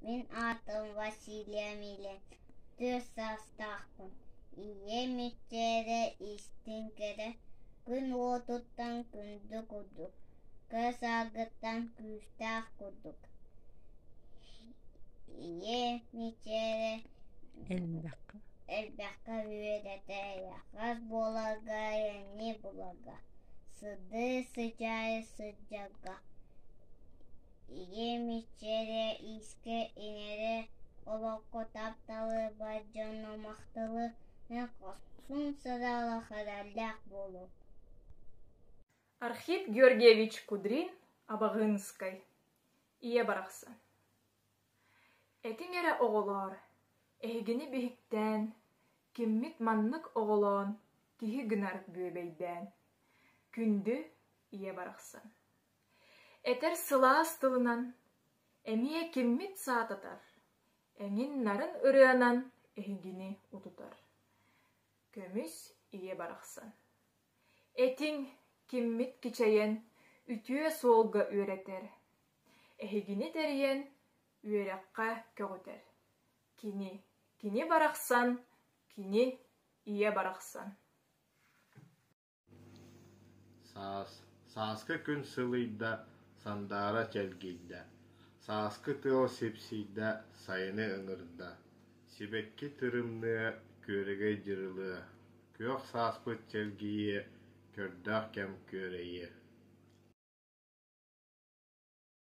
Min adım Vasilya Milin. Dürsastahkun. İye müccere istinkere. Gün otuttan gündü kuduk. Göz ağıttan güçtah kuduk. İye müccere elbaka üyerete yakaz bolaga yani bulaga. Sıdı sıcağı sıcaga. İye müccere iske inere. Olokko taptalı bacanı mahtalı. Ne kosun sıralı harallak bolu. Архип Георгиевич Кудрин Абағынскай. Ие барақсан. Этин эре оғолар, эхигини бихиктен, киммит маннык оғолон, кихи гынарык бөбейден. Күнді ие барақсан. Этер сылаас тылынан, эмие киммит саататар, эңин нарын ырыанан эхигини утутар. Көмүс ие барақсан. Этин киммит кичайен үтүө суолга үөретер. Эхигини териен үөрекка көгөтер. Кини барақсан, кини ие барақсан. Сааскы күн сылыйда сандара челгийда. Сааскы тыо сепсийда сайыны ыңырда. Сибекки тырымны көрөгөй жырылы. Кök сааспыт челгийе көрдақ кем көрейе.